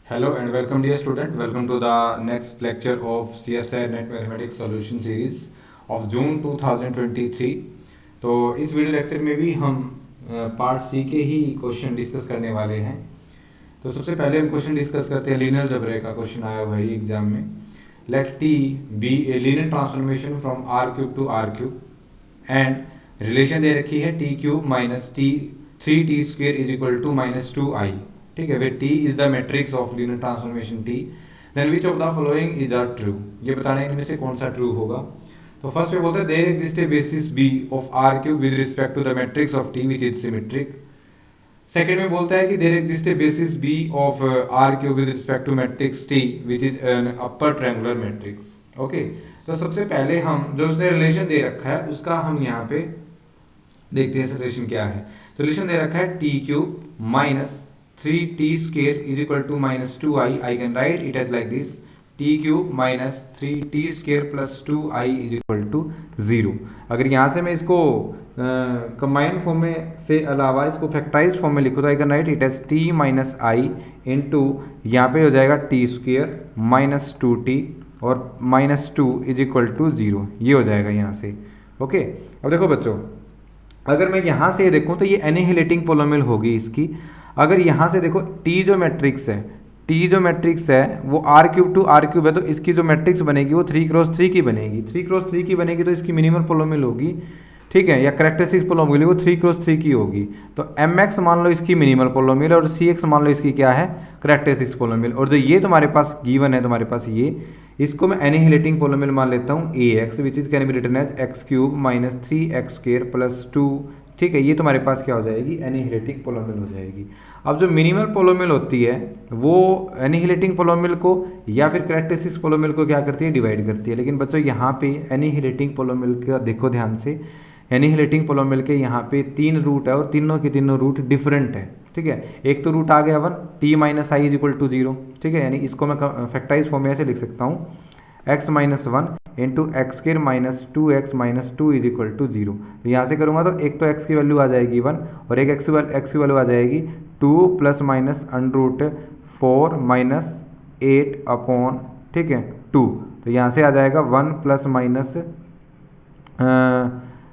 Hello and welcome dear student. Welcome to the next lecture of CSI Net Mathematics Solution Series of June 2023. तो इस video lecture में भी हम part सी के ही question discuss करने वाले हैं। तो सबसे पहले हम क्वेश्चन डिस्कस करते हैं। लीनियर अलजेब्रा का क्वेश्चन आया हुआ है एग्जाम में। Let T be a linear transformation from R cube to R cube and relation दे रखी है T cube minus T 3t² is equal to -2i। ठीक है, T is the matrix of linear transformation T, then which of the following is are true. ये बताना है इनमें से कौन सा ट्रू होगा। तो फर्स्ट में बोलते हैं there exist a basis B of R cube with respect to the matrix of T which is symmetric. Second में बोलता है कि there exist a basis B of R cube with respect to matrix T which is an upper triangular matrix. Okay, तो सबसे पहले हम जो उसने रिलेशन दे रखा है उसका हम यहाँ पे देखते हैं रिलेशन क्या है। तो रिलेशन दे रखा है T cube minus 3t² is equal to -2i. I can write it as like this: t cube minus 3t² plus 2i is equal to 0। अगर यहाँ से मैं इसको कंबाइंड फॉर्म में से अलावा इसको फैक्टराइज फॉर्म में लिखूँ तो I can write it as t minus I into यहाँ पे हो जाएगा t² माइनस 2t और -2 इज इक्वल टू 0। ये हो जाएगा यहाँ से। ओके, अब देखो बच्चों, अगर मैं यहाँ से देखूँ तो ये एनिहिलेटिंग पोलोमियल होगी इसकी। अगर यहाँ से देखो t जो मैट्रिक्स है वो r cube two r cube है, तो इसकी जो मैट्रिक्स बनेगी वो 3x3 की बनेगी। 3x3 की बनेगी तो इसकी मिनिमल पोलोमियल होगी, ठीक है, या करेक्टरिस्टिक पोलोमियल वो 3x3 की होगी। तो mx मान लो इसकी मिनिमल पोलोमियल और cx मान लो इसकी क्या है, करेक्टरिस्टिक पोलोमियल। और जो ये तुम्हारे पास गिवन है तुम्हारे पास ये, इसको मैं एनिहिलेटिंग पोलोमियल मान लेता हूँ ax which is can be written as x³ minus 3x² plus 2। ठीक है, ये तुम्हारे पास क्या हो जाएगी, एनिहिलेटिंग पोलोमियल हो जाएगी। अब जो मिनिमल पोलोमियल होती है वो एनिहिलेटिंग पोलोमियल को या फिर करेक्टरिस्टिक पोलोमियल को क्या करती है, डिवाइड करती है। लेकिन बच्चों यहाँ पे एनिहिलेटिंग पोलोमियल का देखो ध्यान से, एनिहिलेटिंग पोलोमियल के यहाँ पे 3 रूट है और तीनों के तीनों रूट डिफरेंट है। ठीक है, एक तो रूट आ गया 1, t minus I is equal to 0। ठीक है, यानी इसको मैं फैक्टराइज फॉर्म में ऐसे लिख सकता हूँ x minus 1 into x² minus 2x minus 2 is equal to 0। तो यहाँ से करूँगा तो एक तो x की वैल्यू आ जाएगी 1 और एक x की वैल्यू आ जाएगी 2 प्लस माइनस √4 माइनस 8 अपॉन, ठीक है, 2। तो यहाँ से आ जाएगा 1 प्लस माइनस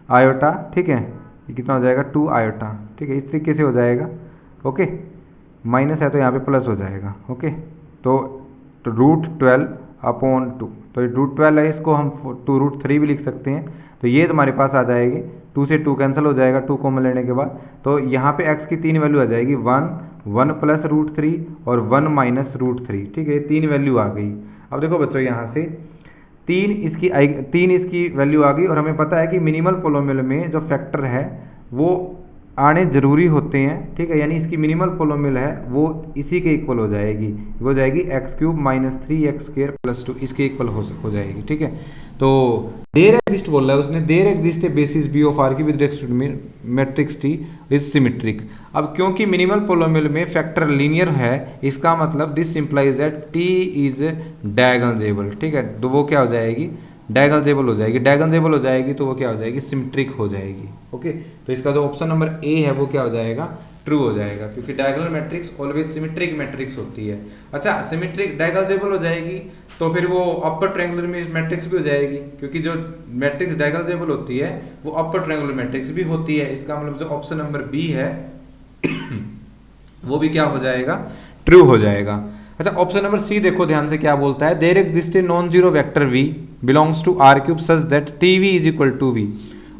आयोटा। ठीक है, ये कितना हो जाएगा 2 आयोटा। ठीक है, इस तरीके से हो जाएगा। ओके, माइनस है तो यहाँ पे प्लस हो जाएगा। ओके, तो √12 अपॉन 2, तो √12 है, इसको हम 2√3 भी लिख सकते हैं। तो ये तुम्हारे पास आ जाएगी, 2 से 2 कैंसिल हो जाएगा 2 कॉमन लेने के बाद। तो यहाँ पे x की 3 वैल्यू आ जाएगी 1 प्लस √3 और 1 माइनस √3। ठीक है, 3 वैल्यू आ गई। अब देखो बच्चों, यहाँ से 3 इसकी वैल्यू आ गई और हमें पता है कि मिनिमल पोलोमियल में जो फैक्टर है वो आने जरूरी होते हैं। ठीक है, यानी इसकी मिनिमल पोलोमियल है वो इसी के इक्वल हो जाएगी, वो हो जाएगी x³ माइनस 3x² प्लस 2, इसके इक्वल हो जाएगी। ठीक है, तो देयर एग्जिस्ट बोल रहा है उसने, there exist a basis B of R की with respect to matrix T is symmetric. अब क्योंकि मिनिमल पोलोमियल में फैक्टर लीनियर है, इसका मतलब this implies that T is diagonalisable. ठीक है, तो वो क्या हो जाएगी, डायगोनलाइजेबल हो जाएगी। डायगोनलाइजेबल हो जाएगी तो वो क्या हो जाएगी, सिमेट्रिक हो जाएगी। ओके, तो इसका जो ऑप्शन नंबर ए है वो क्या हो जाएगा, ट्रू हो जाएगा, क्योंकि diagonal matrix always symmetric matrix होती है। अच्छा, सिमेट्रिक डायगोनलाइजेबल हो जाएगी तो फिर वो अपर ट्रायंगुलर मैट्रिक्स भी हो जाएगी, क्योंकि जो मैट्रिक्स डायगोनलाइजेबल होती है वो अपर ट्रायंगुलर मैट्रिक्स भी होती है। इसका मतलब जो ऑप्शन नंबर बी है वो भी क्या हो जाएगा, ट्रू हो जाएगा। अच्छा, ऑप्शन नंबर सी देखो ध्यान से क्या बोलता है, there exist a non zero vector v belongs to r cube such that tv is equal to v।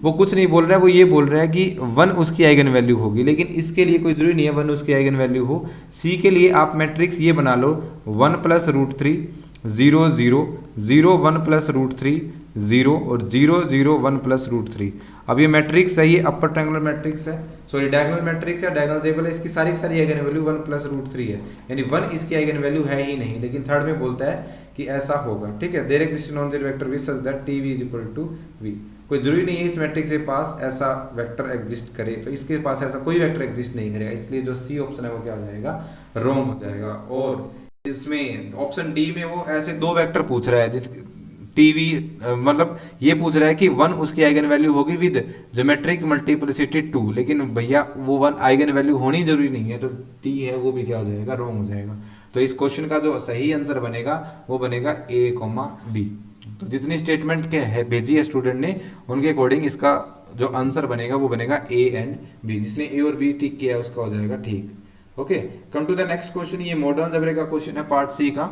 वो कुछ नहीं बोल रहा है, वो ये बोल रहा है कि 1 उसकी आइगन वैल्यू होगी, लेकिन इसके लिए कोई जरूरी नहीं है 1 उसकी आइगन वैल्यू हो। सी के लिए आप मैट्रिक्स ये बना लो 1 प्लस √3 0 0 0 1 प्लस √3 0 और 0 0 1 प्लस √3। अब ये मैट्रिक्स है, ये अपर ट्रायंगुलर मैट्रिक्स है, सॉरी डायगोनल मैट्रिक्स है, डायगोनलाइजेबल है, इसकी सारी आइगन वैल्यू 1 प्लस √3 है, यानी 1 इसकी आइगन वैल्यू है ही नहीं। लेकिन थर्ड में बोलता है कि ऐसा होगा। ठीक है, there exist non zero vector v such that tv is equal to v। कोई जरूरी नहीं है इस मैट्रिक्स के पास ऐसा वेक्टर एग्जिस्ट करे, तो इसके पास ऐसा कोई वेक्टर एग्जिस्ट नहीं करेगा, इसलिए जो सी ऑप्शन है वो क्या हो जाएगा, रॉन्ग हो जाएगा। और इसमें ऑप्शन डी में वो ऐसे 2 वेक्टर पूछ रहा है, टीवी मतलब ये पूछ रहा है कि 1 उसकी आइगन वैल्यू होगी विद ज्योमेट्रिक मल्टीप्लिसिटी 2, लेकिन भैया वो 1 आइगन वैल्यू होनी जरूरी नहीं है, तो टी है वो भी क्या हो जाएगा, रॉन्ग हो जाएगा। तो इस क्वेश्चन का जो सही आंसर बनेगा वो बनेगा ए कॉमा बी। तो जितनी स्टेटमेंट के है भेजी है स्टूडेंट ने उनके अकॉर्डिंग इसका जो आंसर बनेगा वो बनेगा ए एंड बी। जिसने ए और बी टिक किया है उसका हो जाएगा ठीक। Okay, come to the next question. ये मॉडर्न अलजेब्रा का क्वेश्चन है, पार्ट सी का,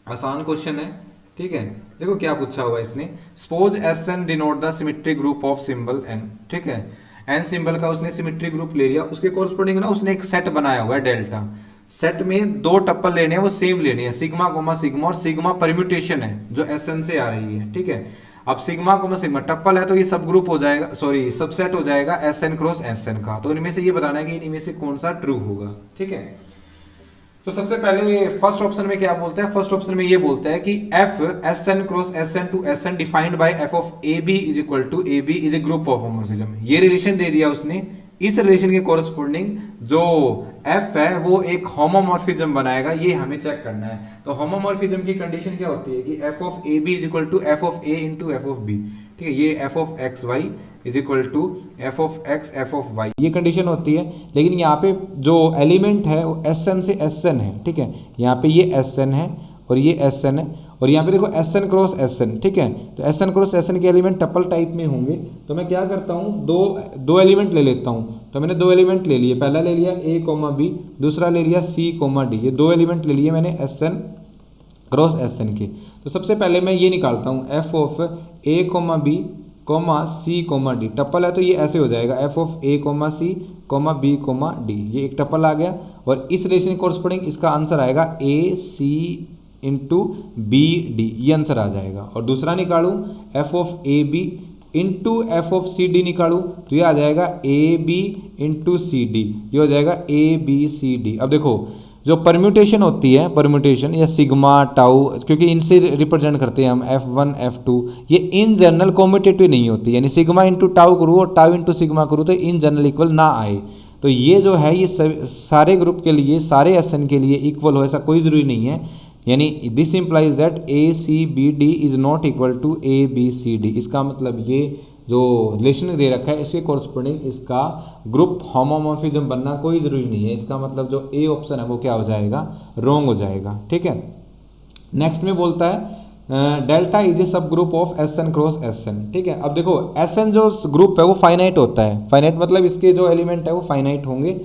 आसान क्वेश्चन है। ठीक है, देखो क्या पूछा हुआ इसने। Suppose S N denote the symmetric group of symbol N. ठीक है, एन सिंबल का उसने सिमेट्रिक ग्रुप ले लिया, उसके कोरस्पोंडिंग ना उसने एक सेट बनाया हुआ है डेल्टा। सेट में दो टप्पल लेने हैं, वो सेम लेने हैं, सिग्मा कोमा सिग्मा, और सिग्मा परम्यूटेशन है जो एस एन से आ रही है। ठीक है, अब सिग्मा कोमा सिग्मा टप्पल है तो ये सब ग्रुप हो जाएगा, सॉरी सबसेट हो जाएगा S N cross S N का। तो इनमें से ये बताना है कि इनमें से कौन सा ट्रू होगा। ठीक है, तो सबसे पहले फर्स्ट ऑप्शन में क्या बोलता है, फर्स्ट ऑप्शन में ये बोलता है कि F S N cross S N to S N defined by F of A B is equal to A B is a group of homomorphism. ये रिलेशन दे दिया उसने, इस रिलेशन के कोरस्पोंडिंग जो एफ है वो एक होमोमॉर्फिज्म बनाएगा, ये हमें चेक करना है। तो होमोमॉर्फिज्म की कंडीशन क्या होती है कि F of A B is equal to F of A into F of B. ठीक है, ये F of X Y is equal to F of X F of Y, ये कंडीशन होती है। लेकिन यहाँ पे जो एलिमेंट है वो एस एन से एस एन है। ठीक है, यहाँ पे ये एस एन है और ये एस एन है, और यहाँ पे देखो S N cross S N. ठीक है, तो S N cross S N के एलिमेंट टपल टाइप में होंगे। तो मैं क्या करता हूँ, दो एलिमेंट ले लेता हूँ। तो मैंने दो एलिमेंट ले लिए, पहला ले लिया ए कोमा बी, दूसरा ले लिया सी कोमा डी। ये दो एलिमेंट ले लिए मैंने S N cross S N के। तो सबसे पहले मैं ये निकालता हूँ F of A comma B comma C comma D. Tuple है तो ये ऐसे हो जाएगा F of A comma C comma B comma D, ये एक टप्पल आ गया। और इस रिलेशन कोरस्पोंडिंग इसका आंसर आएगा A C into B D, ये आंसर आ जाएगा। और दूसरा निकालूं F of A B into F of C D निकालूं तो ये आ जाएगा A B into C D, ये हो जाएगा ए बी सी डी। अब देखो जो परम्यूटेशन होती है, परम्यूटेशन या सिग्मा टाउ, क्योंकि इनसे रिप्रेजेंट करते हैं हम F1 F2, ये इन जनरल कॉम्यूटेटिव नहीं होती, यानी सिग्मा इंटू टाउ करूँ और टाउ इंटू सिग्मा करूँ तो इन जनरल इक्वल ना आए। तो ये जो है ये सारे ग्रुप के लिए, सारे एस एन के लिए इक्वल हो, ऐसा कोई ज़रूरी नहीं है। यानी this implies that A C B D is not equal to A B C D. इसका मतलब ये जो रिलेशन दे रखा है इसके कोरस्पोंडिंग इसका ग्रुप होमोमॉर्फिज्म बनना कोई ज़रूरी नहीं है। इसका मतलब जो ए ऑप्शन है वो क्या हो जाएगा, रॉन्ग हो जाएगा। ठीक है, नेक्स्ट में बोलता है delta is a subgroup of S N cross S N. ठीक है, अब देखो एस एन जो ग्रुप है वो फाइनाइट होता है, फाइनाइट मतलब इसके जो एलिमेंट है वो फाइनाइट होंगे।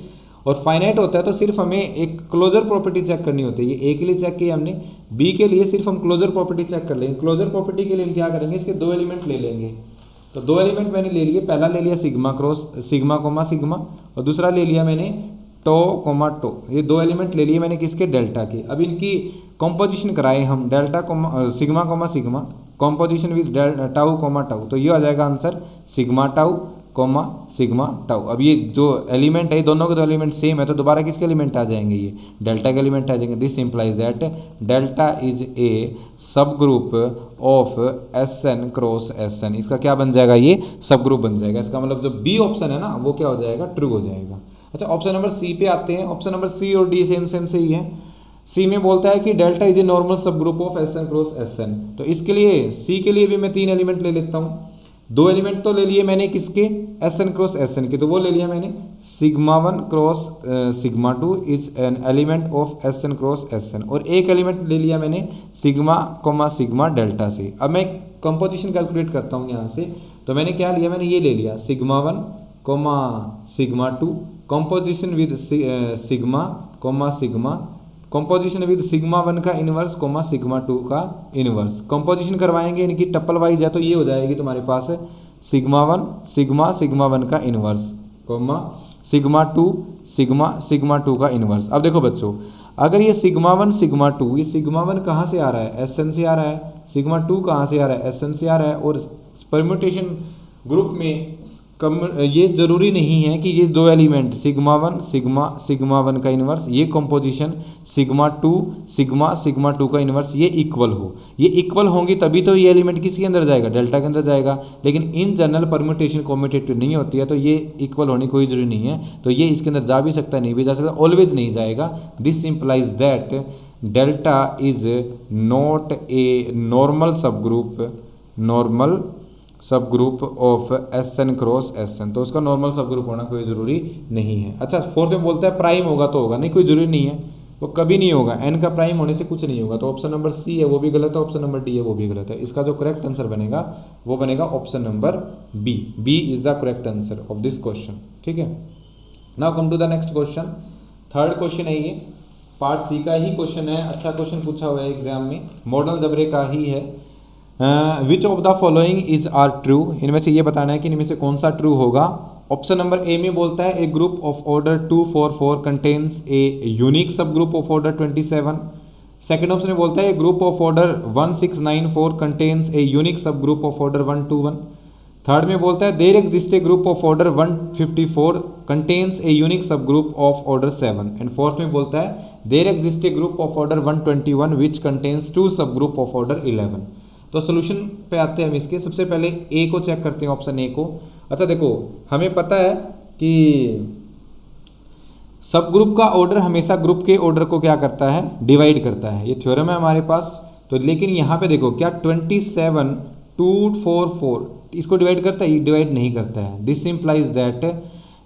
और फाइनाइट होता है तो सिर्फ हमें एक क्लोजर प्रॉपर्टी चेक करनी होती है। ये ए के लिए चेक किया हमने, बी के लिए सिर्फ हम क्लोजर प्रॉपर्टी चेक कर लेंगे। क्लोजर प्रॉपर्टी के लिए हम क्या करेंगे, इसके दो एलिमेंट ले लेंगे। तो दो एलिमेंट मैंने ले लिए, पहला ले लिया sigma cross sigma comma sigma, और दूसरा ले लिया मैंने टो कोमा टो। ये दो एलिमेंट ले लिए मैंने किसके, डेल्टा के। अब इनकी कॉम्पोजिशन कराए हम, delta comma sigma comma sigma composition with tau comma tau, तो ये आ जाएगा answer sigma tau comma sigma tau. अब ये जो एलिमेंट है दोनों के दो एलिमेंट सेम है तो दोबारा किसके एलिमेंट आ जाएंगे, ये डेल्टा के एलिमेंट आ जाएंगे। This implies that delta is a subgroup of S N cross S N. इसका क्या बन जाएगा, ये सब ग्रुप बन जाएगा। इसका मतलब जो बी ऑप्शन है ना वो क्या हो जाएगा, ट्रू हो जाएगा। अच्छा, ऑप्शन नंबर सी पे आते हैं। ऑप्शन नंबर सी और डी सेम सेम से ही है। सी में बोलता है कि delta is a normal subgroup of S N cross S N. तो इसके लिए सी के लिए भी मैं तीन एलिमेंट ले लेता हूँ। दो एलिमेंट तो ले लिए मैंने किसके, S N cross S N के, तो वो ले लिया मैंने sigma one cross sigma two is an element of S N cross S N. और एक एलिमेंट ले लिया मैंने सिग्मा कोमा सिग्मा डेल्टा से। अब मैं कंपोजिशन कैलकुलेट करता हूँ यहाँ से। तो मैंने क्या लिया, मैंने ये ले लिया sigma one comma sigma two composition with sigma comma sigma, composition with sigma one का इनवर्स कोमा सिग्मा टू का इनवर्स। कंपोजिशन करवाएंगे इनकी टप्पल वाइज है तो ये हो जाएगी तुम्हारे पास सिग्मा वन सिग्मा वन का inverse comma sigma sigma two का इनवर्स। अब देखो बच्चों, अगर ये सिग्मा वन, ये सिग्मा वन कहाँ से आ रहा है, एस एन से आ रहा है, सिग्मा टू कहाँ से आ रहा है, एस एन से आ रहा है। और परम्यूटेशन ग्रुप में ये जरूरी नहीं है कि ये दो एलिमेंट सिग्मा वन का इनवर्स, ये कंपोजिशन सिग्मा टू का इनवर्स ये इक्वल हो। ये इक्वल होंगी तभी तो ये एलिमेंट किसके अंदर जाएगा, डेल्टा के अंदर जाएगा। लेकिन इन जनरल परम्यूटेशन कॉम्यूटेटिव नहीं होती है तो ये इक्वल होनी कोई जरूरी नहीं है। तो ये इसके अंदर जा भी सकता है, नहीं भी जा सकता, ऑलवेज नहीं जाएगा। This implies that delta is not a normal subgroup of S N cross S N. तो उसका नॉर्मल सब ग्रुप होना कोई ज़रूरी नहीं है। अच्छा, फोर्थ में बोलता है प्राइम होगा तो होगा, नहीं कोई ज़रूरी नहीं है, वो कभी नहीं होगा, n का प्राइम होने से कुछ नहीं होगा। तो ऑप्शन नंबर सी है वो भी गलत है, ऑप्शन नंबर डी है वो भी गलत है। इसका जो करेक्ट आंसर बनेगा वो बनेगा option number B. B is the correct answer of this question. ठीक है, now come to the next question. Third question है ये, पार्ट सी का ही क्वेश्चन है, अच्छा क्वेश्चन पूछा हुआ है एग्जाम में, मॉडल अलजेब्रा का ही है। Which of the following is are true, इनमें से ये बताना है कि इनमें से कौन सा ट्रू होगा। ऑप्शन नंबर ए में बोलता है a group of order 244 contains a unique subgroup of order 27। Second option में बोलता है a group of order 1694 contains a unique subgroup of order 121। Third में बोलता है there exist a group of order 154 contains a unique subgroup of order 7। And fourth में बोलता है there exist a group of order 121 which contains 2 subgroup of order 11। तो solution पे आते हैं हम इसके। सबसे पहले ए को चेक करते हैं, ऑप्शन ए को। अच्छा देखो, हमें पता है कि सब ग्रुप का ऑर्डर हमेशा ग्रुप के ऑर्डर को क्या करता है, डिवाइड करता है, ये थ्योरम है हमारे पास। तो लेकिन यहाँ पे देखो क्या 27 244 इसको डिवाइड करता है, डिवाइड नहीं करता है। This implies that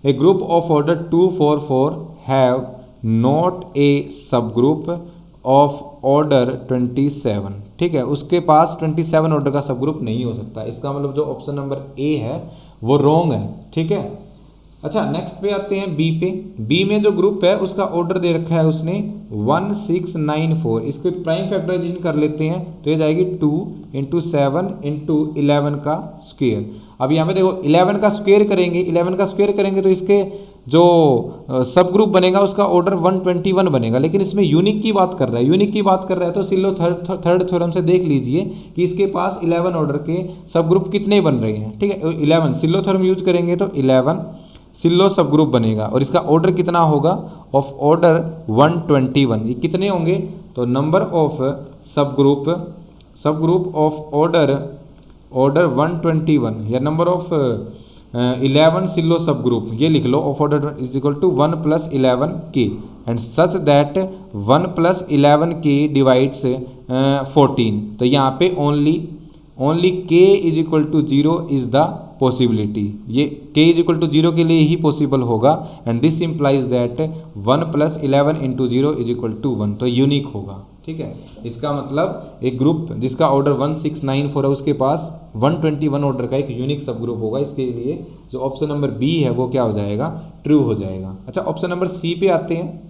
A group of order 244 have not a subgroup of order 27। ठीक है, उसके पास 27 ऑर्डर का सब ग्रुप नहीं हो सकता। इसका मतलब जो ऑप्शन नंबर ए है वो रॉन्ग है। ठीक है, अच्छा नेक्स्ट पे आते हैं बी पे। बी में जो ग्रुप है उसका ऑर्डर दे रखा है उसने 1694। इसको प्राइम फैक्टराइजेशन कर लेते हैं तो ये जाएगी 2 × 7 × 11 का स्क्वायर। अब यहाँ पे देखो 11 का स्क्वायर करेंगे, 11 का स्क्वायर करेंगे तो इसके जो सब ग्रुप बनेगा उसका ऑर्डर 121 बनेगा। लेकिन इसमें यूनिक की बात कर रहा है, यूनिक की बात कर रहा है तो सिल्लो थर्ड थ्योरम से देख लीजिए कि इसके पास 11 ऑर्डर के सब ग्रुप कितने बन रहे हैं। ठीक है, 11 सिल्लो थ्योरम यूज करेंगे तो 11 सिल्लो सब ग्रुप बनेगा और इसका ऑर्डर कितना होगा, ऑफ ऑर्डर 121। ये कितने होंगे, तो नंबर ऑफ सब ग्रुप ऑफ ऑर्डर 121 या नंबर ऑफ 11 सिल्लो सब ग्रुप, ये लिख लो, of order is equal to 1 + 11k and such that 1 + 11k divides 14। तो यहाँ पे only k is equal to 0 is the possibility. ये k इज इक्वल टू 0 के लिए ही पॉसिबल होगा and this implies that 1 + 11 × 0 is equal to 1। तो unique होगा। ठीक है, इसका मतलब एक ग्रुप जिसका ऑर्डर 1694 है उसके पास 121 ऑर्डर का एक यूनिक सब ग्रुप होगा। इसके लिए जो ऑप्शन नंबर बी है वो क्या हो जाएगा, ट्रू हो जाएगा। अच्छा ऑप्शन नंबर सी पे आते हैं।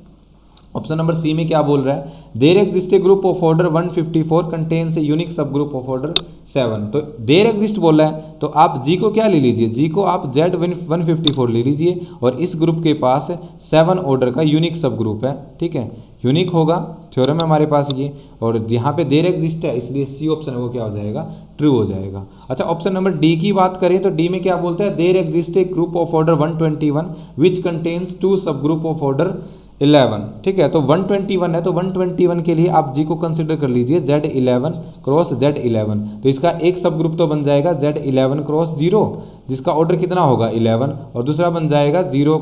ऑप्शन नंबर सी में क्या बोल रहा है, there exist a group of order 154 contains a unique subgroup of order 7। तो देयर एग्जिस्ट बोला है तो आप जी को क्या ले लीजिए, जी को आप Z154 ले लीजिए और इस ग्रुप के पास 7 ऑर्डर का यूनिक सब ग्रुप है। ठीक है, यूनिक होगा, थ्योरम है हमारे पास ये, और यहाँ पे देयर एग्जिस्ट है इसलिए सी ऑप्शन है वो क्या हो जाएगा, ट्रू हो जाएगा। अच्छा ऑप्शन नंबर डी की बात करें तो डी में क्या बोलता है, there exist a group of order 121 which contains 2 subgroup of order 11। ठीक है, तो 121 है तो 121 के लिए आप जी को कंसिडर कर लीजिए Z11 क्रॉस Z11। तो इसका एक सब ग्रुप तो बन जाएगा Z11 क्रॉस 0 जिसका ऑर्डर कितना होगा 11 और दूसरा बन जाएगा 0,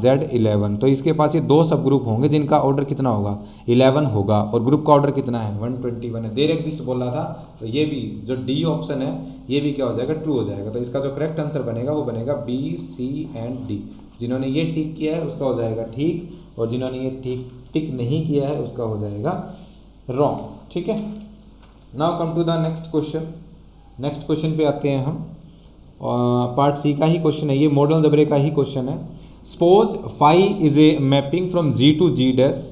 Z11। तो इसके पास ये 2 सब ग्रुप होंगे जिनका ऑर्डर कितना होगा 11 होगा और ग्रुप का ऑर्डर कितना है 121 है। देयर एग्जिस्ट बोला था तो ये भी जो डी ऑप्शन है ये भी क्या हो जाएगा, ट्रू हो जाएगा। तो इसका जो करेक्ट आंसर बनेगा वो बनेगा बी, सी एंड डी। जिन्होंने ये टिक किया है उसका हो जाएगा ठीक और जिन्होंने ये टिक नहीं किया है उसका हो जाएगा रॉन्ग। ठीक है, now come to the next question. Next question पे आते हैं हम। पार्ट सी का ही क्वेश्चन है ये, मॉडल अलजेब्रा का ही क्वेश्चन है। Suppose phi is a mapping from G to G dash,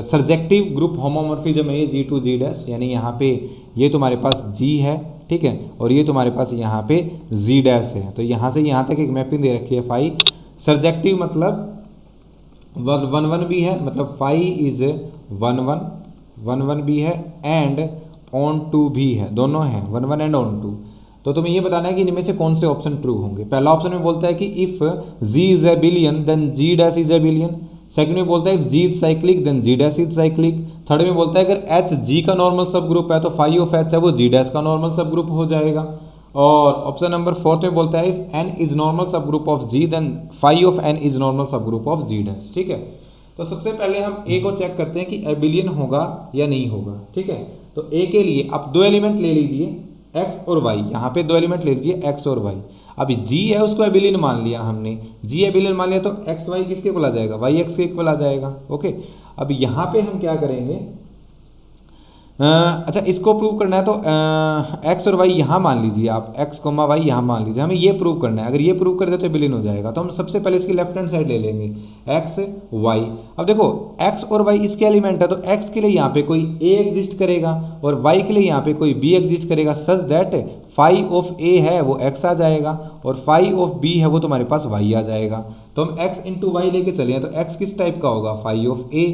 surjective group homomorphism है ये G to G डैश, यानी यहाँ पे ये तुम्हारे पास G है। ठीक है, और ये तुम्हारे पास यहाँ पे G डैश है। तो यहाँ से यहाँ तक एक मैपिंग दे रखी है फाई। सर्जेक्टिव मतलब 1 भी है, मतलब फाई इज 1 भी है एंड ऑन टू भी है, दोनों हैं 1 एंड ऑन टू। तो तुम्हें ये बताना है कि इनमें से कौन से ऑप्शन ट्रू होंगे। पहला ऑप्शन में बोलता है कि if G is abelian then G dash is abelian. Second में बोलता है if G is cyclic then G dash is cyclic. Third में बोलता है अगर H G का नॉर्मल सब ग्रुप है तो फाई ऑफ H है वो G डैश का नॉर्मल सब ग्रुप हो जाएगा। और ऑप्शन नंबर 4 में बोलता है if n is normal subgroup of G then phi of n is normal subgroup of G dash. ठीक है, तो सबसे पहले हम A को चेक करते हैं कि एबिलियन होगा या नहीं होगा। ठीक है, तो A के लिए आप 2 एलिमेंट ले लीजिए x और y, यहाँ पे 2 एलिमेंट ले लीजिए x और y। अभी जी है उसको एबिलियन मान लिया हमने, जी एबिलियन मान लिया तो एक्स वाई किसके इक्वल आ जाएगा, वाई एक्स के इक्वल आ जाएगा। ओके, अब यहाँ पे हम क्या करेंगे, अच्छा इसको प्रूव करना है तो एक्स और वाई यहाँ मान लीजिए आप, एक्स कोमा वाई यहाँ मान लीजिए, हमें ये प्रूव करना है। अगर ये प्रूव कर दे तो एबिलियन हो जाएगा। तो हम सबसे पहले इसकी लेफ्ट हैंड साइड ले लेंगे, एक्स वाई। अब देखो एक्स और वाई इसके एलिमेंट है, तो एक्स के लिए यहाँ पे कोई ए एग्जिस्ट करेगा और वाई के लिए यहाँ पे कोई बी एग्जिस्ट करेगा, सच दैट फाई ऑफ ए है वो एक्स आ जाएगा और फाई ऑफ बी है वो तुम्हारे पास वाई आ जाएगा। तो हम x इंटू वाई लेके चले हैं तो x किस टाइप का होगा, फाई ऑफ ए,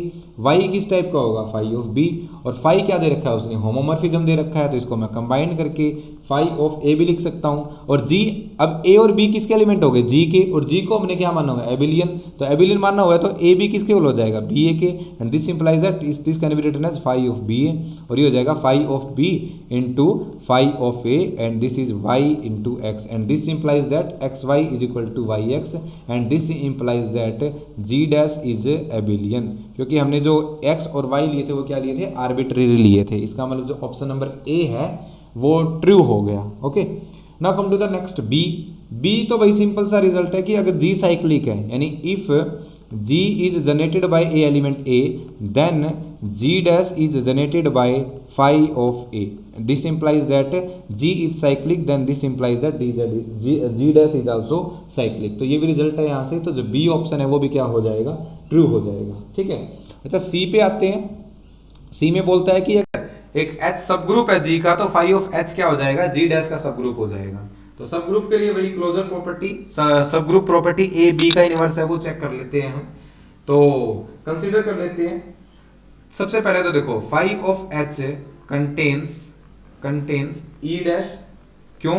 y किस टाइप का होगा, फाई ऑफ बी, और फाई क्या दे रखा है उसने, होमोमॉर्फिज्म दे रखा है, तो इसको मैं कंबाइन करके फाई ऑफ ए भी लिख सकता हूँ। और g, अब a और b किसके एलिमेंट हो गए, g के, और g को हमने क्या मानना होगा, एबिलियन, तो एबिलियन मानना होगा तो a b किसके हो जाएगा, बी ए के, and this implies that this can be written as phi of b a, और ये हो जाएगा phi of b into phi of a, and this is y into x, and this implies that x Y is equal to y x, and this implies that g dash is abelian, क्योंकि हमने जो x और y लिए थे वो क्या लिए थे, आर्बिट्रेरी लिए थे। इसका मतलब जो ऑप्शन नंबर ए है वो ट्रू हो गया। Okay, now come to the next B. B तो भाई सिंपल सा रिजल्ट है कि अगर g साइक्लिक है, यानी if g is generated by a element a, then g dash is generated by phi of a, this implies that g is cyclic, then this implies that g dash is also cyclic। तो ये भी result है यहाँ से, तो जो B option है वो भी क्या हो जाएगा, ट्रू हो जाएगा। ठीक है, अच्छा सी पे आते हैं। सी में बोलता है कि एक h सब ग्रुप है g का, तो फाई ऑफ h क्या हो जाएगा, g डैश का सब ग्रुप हो जाएगा। तो सब ग्रुप के लिए वही क्लोजर प्रॉपर्टी, सब ग्रुप प्रॉपर्टी ए बी का इनवर्स है वो चेक कर लेते हैं हम। तो कंसीडर कर लेते हैं। सबसे पहले तो देखो phi of h contains E dash, क्यों,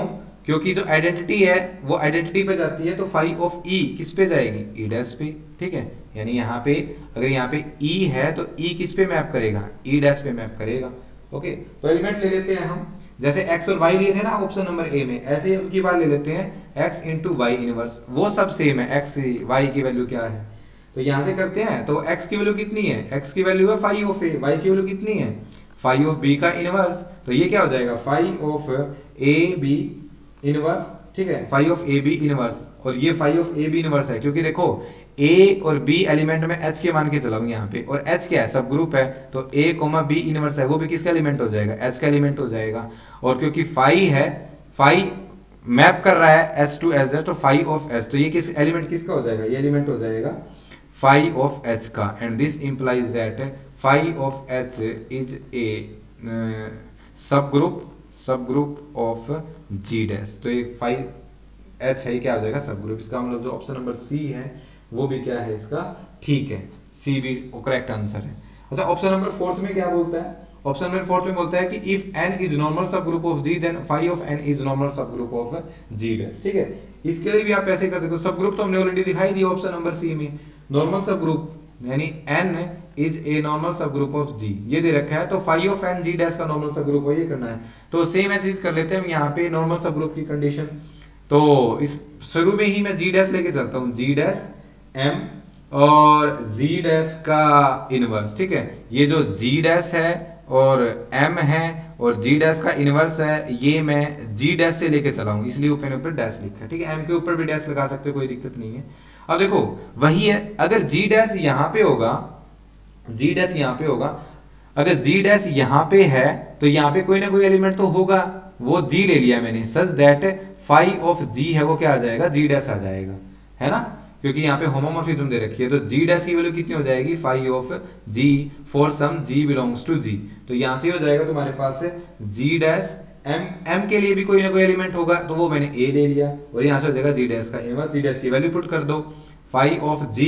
क्योंकि जो आइडेंटिटी है वो आइडेंटिटी पे जाती है, तो फाई ऑफ ई किस पे जाएगी, ई डैश पे। ठीक है, यानी यहाँ पे अगर यहाँ पे ई है तो ई किस पे मैप करेगा, ई डैश पे मैप करेगा। ओके, तो एलिमेंट ले लेते हैं हम, जैसे x और y लिए थे ना ऑप्शन नंबर ए में, ऐसे अब की बार ले लेते हैं x इंटू वाई इनवर्स, वो सब सेम है, x y की वैल्यू क्या है, तो यहां से करते हैं। तो x की वैल्यू कितनी है, x की वैल्यू है फाई ऑफ ए, y की वैल्यू कितनी है, फाई ऑफ b का इनवर्स, तो ये क्या हो जाएगा, phi of A B inverse. ठीक है, phi of A B inverse, और ये phi of A B inverse है क्योंकि देखो a और b एलिमेंट में h के मान के चलाऊं यहाँ पे, और h क्या है, सब ग्रुप है, तो a कोमा b इनवर्स है वो भी किसका एलिमेंट हो जाएगा, h का एलिमेंट हो जाएगा। और क्योंकि फाई है, फाई मैप कर रहा है h टू h, तो फाई ऑफ h, तो ये किस एलिमेंट किसका हो जाएगा, ये एलिमेंट हो जाएगा फाई ऑफ h का, and this implies that phi of h is a subgroup of g dash. तो ये फाई h है, क्या हो जाएगा, सब ग्रुप। इसका मतलब जो ऑप्शन नंबर सी है वो भी क्या है इसका, ठीक है, सी भी करेक्ट आंसर है। अच्छा, ऑप्शन नंबर फोर्थ में क्या बोलता है, ऑप्शन नंबर फोर्थ में बोलता है कि if n is normal subgroup of g, then phi of n is normal subgroup of g dash. ठीक है, इसके लिए भी आप ऐसे कर सकते हो, सब ग्रुप तो हमने ऑलरेडी दिखाई दिया ऑप्शन नंबर सी में, नॉर्मल सब ग्रुप यानी n is a normal subgroup of g, ये दे रखा है, तो phi of n g dash का नॉर्मल सब ग्रुप हो, ये करना है। तो सेम ऐसी चीज कर लेते हैं हम यहाँ पे, नॉर्मल सब ग्रुप की कंडीशन। तो इस शुरू में ही मैं g डैश लेके चलता हूँ, g डैश m और g डैश का इनवर्स। ठीक है, ये जो g डैश है और m है और g डैश का इनवर्स है, ये मैं g डैश से लेके चला हूँ, इसलिए ऊपर डैश लिखा है। ठीक है, m के ऊपर भी डैश लगा सकते हो, कोई दिक्कत नहीं है। अब देखो वही है, अगर g डैश यहाँ पे होगा, g डैश यहाँ पे होगा, अगर g डैश यहाँ पे है तो यहाँ पे कोई ना कोई एलिमेंट तो होगा, वो g ले लिया मैंने, such that phi of g है वो क्या आ जाएगा, g डैश आ जाएगा, है ना, क्योंकि यहाँ पे होमोमॉर्फिज्म दे रखी है। तो g डैश की वैल्यू कितनी हो जाएगी, phi of g for some g belongs to g, तो यहाँ से हो जाएगा तुम्हारे पास g डैश m के लिए भी कोई ना कोई एलिमेंट होगा, तो वो मैंने a ले लिया, और यहाँ से हो जाएगा g डैश का इनवर्स, g डैश की वैल्यू पुट कर दो, phi of g,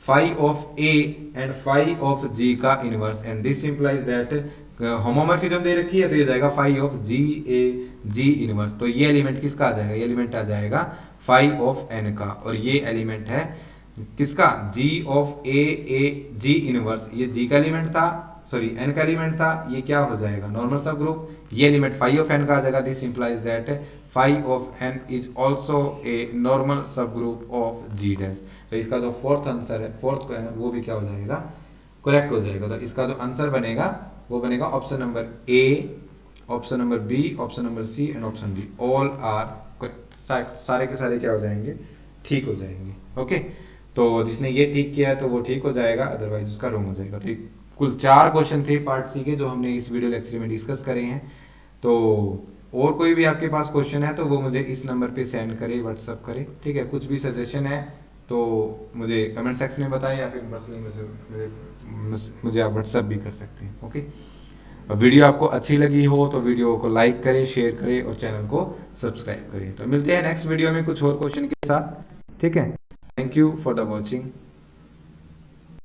phi of a and phi of g का inverse, and this implies that homomorphism दे रखी है, तो ये जाएगा phi of g a g inverse. तो ये एलिमेंट किसका आ जाएगा, ये एलिमेंट आ जाएगा फाई ऑफ n का, और ये एलिमेंट है किसका, g of a g inverse, ये g का एलिमेंट था, सॉरी n का एलिमेंट था, ये क्या हो जाएगा, नॉर्मल सब ग्रुप, ये एलिमेंट फाई ऑफ n का आ जाएगा। This implies that phi of n is also a normal subgroup of g dash. तो इसका जो फोर्थ आंसर है, फोर्थ है वो भी क्या हो जाएगा, करेक्ट हो जाएगा। तो इसका जो आंसर बनेगा वो बनेगा option number A, option number B, option number C and option D, all are सारे के सारे क्या हो जाएंगे, ठीक हो जाएंगे। ओके, तो जिसने ये ठीक किया है तो वो ठीक हो जाएगा, अदरवाइज उसका रॉन्ग हो जाएगा। तो कुल 4 क्वेश्चन थे पार्ट सी के जो हमने इस वीडियो लेक्चर में डिस्कस करे हैं। तो और कोई भी आपके पास क्वेश्चन है तो वो मुझे इस नंबर पे सेंड करे, व्हाट्सअप करे, ठीक है। कुछ भी सजेशन है तो मुझे कमेंट सेक्शन में बताएं, या फिर पर्सनली मुझे आप व्हाट्सअप भी कर सकते हैं। ओके, वीडियो आपको अच्छी लगी हो तो वीडियो को लाइक करें, शेयर करें और चैनल को सब्सक्राइब करें। तो मिलते हैं नेक्स्ट वीडियो में कुछ और क्वेश्चन के साथ, ठीक है। Thank you for the watching.